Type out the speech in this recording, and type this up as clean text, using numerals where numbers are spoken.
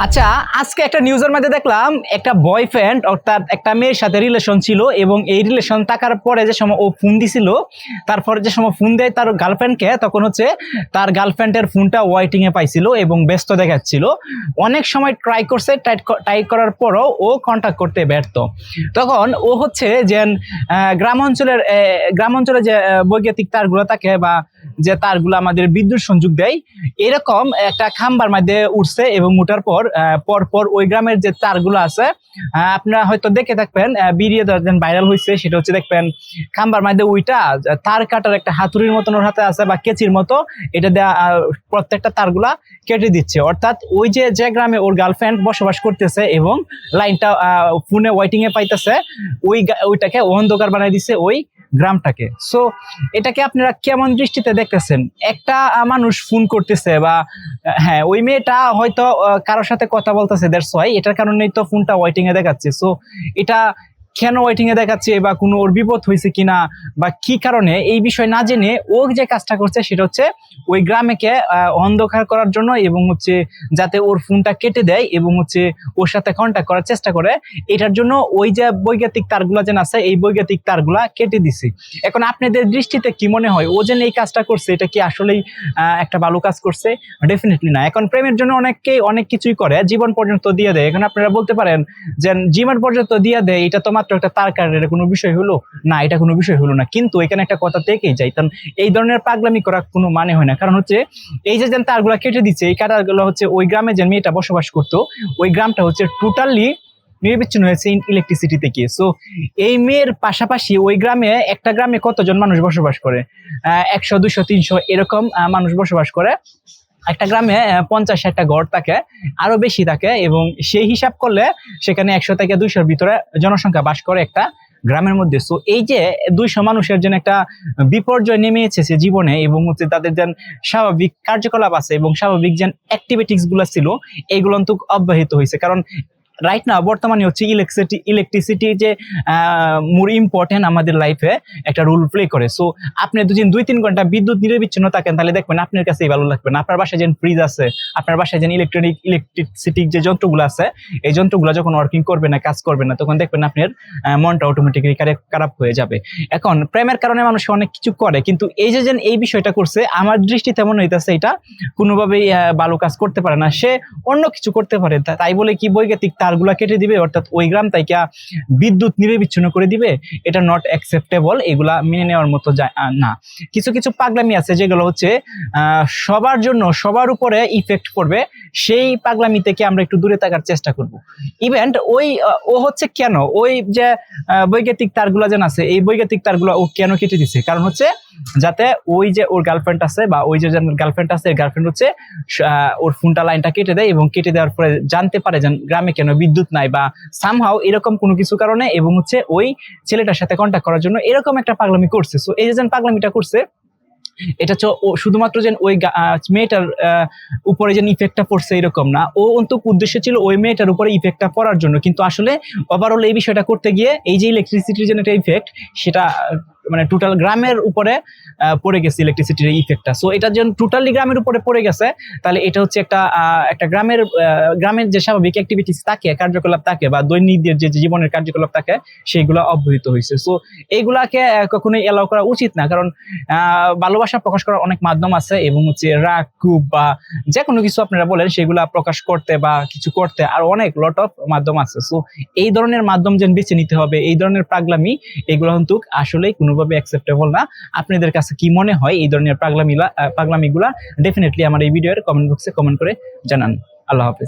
আচ্ছা, আজকে একটা নিউজের মধ্যে দেখলাম একটা বয়ফ্রেন্ড অর্থাৎ একটা মেয়ের সাথে রিলেশন ছিল এবং এই রিলেশন থাকার পরে যে সময় ও ফোন দিছিল, তারপরে যে সময় ফোন দেয় তার গার্লফ্রেন্ডকে, তখন হচ্ছে তার গার্লফ্রেন্ডের ফোনটা ওয়াইটিং এ পাইছিল এবং ব্যস্ত দেখাচ্ছিল। অনেক সময় ট্রাই করছে, ট্রাই করার পরও ও কন্ট্যাক্ট করতে ব্যর্থ। তখন ও হচ্ছে যে গ্রামাঞ্চলে যে বৈদ্যুতিক তারগুলো থাকে বা যে তারগুলো আমাদের বিদ্যুৎ সংযোগ দেয়, এরকম একটা খাম্বার মধ্যে উঠছে এবং উঠার পর পর ওই গ্রামের যে তারগুলো আছে, আপনারা হয়তো দেখে থাকবেন, ভিডিও ভাইরাল হয়েছে, সেটা হচ্ছে দেখবেন খাম্বার মধ্যে উইটা তার কাটার একটা হাতুড়ির মতন ওর হাতে আছে বা কেচির মতো, এটা দেয়া প্রত্যেকটা তারগুলা কেটে দিচ্ছে। অর্থাৎ ওই যে গ্রামে ওর গার্লফ্রেন্ড বসবাস করতেছে এবং লাইনটা ফোনে ওয়েটিং এ পাইতেছে, ওইটাকে অন্ধকার বানাই দিচ্ছে ওই গ্রামটাকে। সো এটাকে আপনারা কেমন দৃষ্টিতে দেখতেছেন? একটা মানুষ ফোন করতেছে বা হ্যাঁ, ওই মেয়েটা হয়তো কারোর সাথে কথা বলতেছে, দ্যাটস ওয়াই এটার কারণেই তো ফোনটা ওয়েটিং এ দেখাচ্ছে। সো এটা কেন ওয়েটিং এ দেখাচ্ছে বা কোনো ওর বিপদ হয়েছে কিনা বা কি কারণে, এই বিষয় না জেনে ও যে কাজটা করছে সেটা হচ্ছে ওই গ্রামেকে অন্ধকার করার জন্য এবং হচ্ছে যাতে ওর ফোনটা কেটে দেয় এবং হচ্ছে ওর সাথে কন্ট্যাক্ট করার চেষ্টা করে, এটার জন্য ওই যে বৈদ্যুতিক তারগুলা যেন আছে এই বৈদ্যুতিক তারগুলা কেটে দিছে। এখন আপনাদের দৃষ্টিতে কি মনে হয়, ও যেন এই কাজটা করছে এটা কি আসলেই একটা ভালো কাজ করছে? ডেফিনেটলি না। এখন প্রেমের জন্য অনেককেই অনেক কিছুই করে, জীবন পর্যন্ত দিয়ে দেয়। এখন আপনারা বলতে পারেন যে জীবন পর্যন্ত দিয়ে দেয়, এটা তো মাত্র একটা তার কাটার কোনো বিষয় হলো না, এটা কোনো বিষয় হলো না। কিন্তু এখানে একটা কথা থেকেই যায়, কারণ এই ধরনের পাগলামি করা কোনো মানে হয় না। কারণ হচ্ছে এই যে তারগুলা কেটে দিচ্ছে, এই কাটারগুলো হচ্ছে ওই গ্রামে যে মেয়েটা বসবাস করতো, ওই গ্রামটা হচ্ছে টোটালি নির্বিচ্ছিন্ন হয়েছে ইলেকট্রিসিটি থেকে। সো এই মেয়ের পাশাপাশি ওই গ্রামে, একটা গ্রামে কতজন মানুষ বসবাস করে? 100, 200, 300 এরকম মানুষ বসবাস করে। একটা গ্রামে 50-60টা ঘর থাকে, আরো বেশি থাকে, এবং সেই হিসাব করলে সেখানে 100 থেকে 200-র ভিতরে জনসংখ্যা বাস করে একটা গ্রামের মধ্যে। সো এই যে 200 মানুষের জন্য একটা বিপর্যয় নেমে এসেছে জীবনে, এবং হচ্ছে তাদের যেন স্বাভাবিক কার্যকলাপ আছে এবং স্বাভাবিক যেন অ্যাক্টিভিটিস গুলো ছিল, এইগুলো তো অব্যাহত হয়েছে। কারণ রাইট না বর্তমানে হচ্ছে ইলেকট্রিসিটি যে মোর ইম্পর্টেন্ট আমাদের লাইফে একটা রোল প্লে করে। সো আপনি যদি 2-3 ঘন্টা বিদ্যুৎ নিরবিচ্ছিন্ন থাকেন, তাহলে দেখবেন আপনার কাছেই ভালো লাগবে না। আপনার বাসায় যেন ফ্রিজ আছে, আপনার বাসায় যেন ইলেকট্রিসিটি যে যন্ত্রগুলো আছে, এই যন্ত্রগুলো যখন ওয়ার্কিং করবে না, কাজ করবে না, তখন দেখবেন আপনার মনটা অটোমেটিক্যালি খারাপ হয়ে যাবে। এখন প্রেমের কারণে মানুষ অনেক কিছু করে, কিন্তু এই যে এই বিষয়টা করছে, আমার দৃষ্টিতে মনে হইতেছে এটা কোনোভাবেই ভালো কাজ করতে পারে না। সে অন্য কিছু করতে পারে, তাই বলে কি বৈদ্যুতিক তারগুলা কেটে দিবে, অর্থাৎ ওই গ্রাম থেকে বিদ্যুৎ নিরবিচ্ছিন্ন করে দিবে? এটা নট অ্যাকসেপ্টেবল, এগুলা মেনে নেওয়ার মতো না। কিছু কিছু পাগলামি আছে যেগুলো হচ্ছে সবার জন্য, সবার উপরে ইফেক্ট করবে, সেই পাগলামি থেকে আমরা একটু দূরে থাকার চেষ্টা করব। ইভেন্ট ও হচ্ছে কেন ওই যে বৈদ্যুতিক তারগুলা যেন আছে, এই বৈদ্যুতিক তারগুলা ও কেন কেটে দিছে? কারণ হচ্ছে যাতে ওই যে ওর গার্লফ্রেন্ড আছে বা ওই যে গার্লফ্রেন্ড আছে, গার্লফ্রেন্ড হচ্ছে ওর ফোনটা লাইনটা কেটে দেয় এবং কেটে দেওয়ার পরে জানতে পারে যে গ্রামে কেন বিদ্যুৎ নাই বা সামহাও এরকম কোনো কিছু কারণে, এবং হচ্ছে ওই ছেলেটার সাথে কন্ট্যাক্ট করার জন্য এরকম একটা পাগলামি করছে। সো এই যে পাগলামিটা করছে, এটা শুধুমাত্র যে ওই মেয়েটার উপরে যে ইফেক্টটা পড়ছে এরকম না, ও অন্তত উদ্দেশ্য ছিল ওই মেয়েটার উপরে ইফেক্টটা পড়ার জন্য, কিন্তু আসলে ওভারঅল এই বিষয়টা করতে গিয়ে এই যে ইলেকট্রিসিটির জন্য একটা ইফেক্ট, সেটা মানে টোটাল গ্রামের উপরে পড়ে গেছে ইলেকট্রিসিটির ইফেক্টটা। সো এটা যেন টোটালি গ্রামের উপরে পড়ে গেছে, তাহলে এটা হচ্ছে একটা গ্রামের যে স্বাভাবিক অ্যাক্টিভিটিস থাকে, কার্যকলাপ থাকে বা দৈনিক যে জীবনের কার্যকলাপ থাকে, সেইগুলো অব্যাহত হয়েছে। সো এইগুলাকে কখনোই এলাও করা উচিত না। কারণ ভালোবাসা প্রকাশ করার অনেক মাধ্যম আছে, এবং হচ্ছে রাগ, ক্ষোভ বা যে কোনো কিছু আপনারা বলেন, সেগুলা প্রকাশ করতে বা কিছু করতে আর অনেক লট অফ মাধ্যম আছে। সো এই ধরনের মাধ্যম যেন বেছে নিতে হবে। এই ধরনের পাগলামি, এগুলো কিন্তু আসলেই কোনোভাবে অ্যাকসেপ্টেবল না। আপনাদের কাছে কি মনে হয় এই ধরনের পাগলামিগুলা? ডেফিনেটলি আমার এই ভিডিওর কমেন্ট বক্সে কমেন্ট করে জানান। আল্লাহ হাফেজ।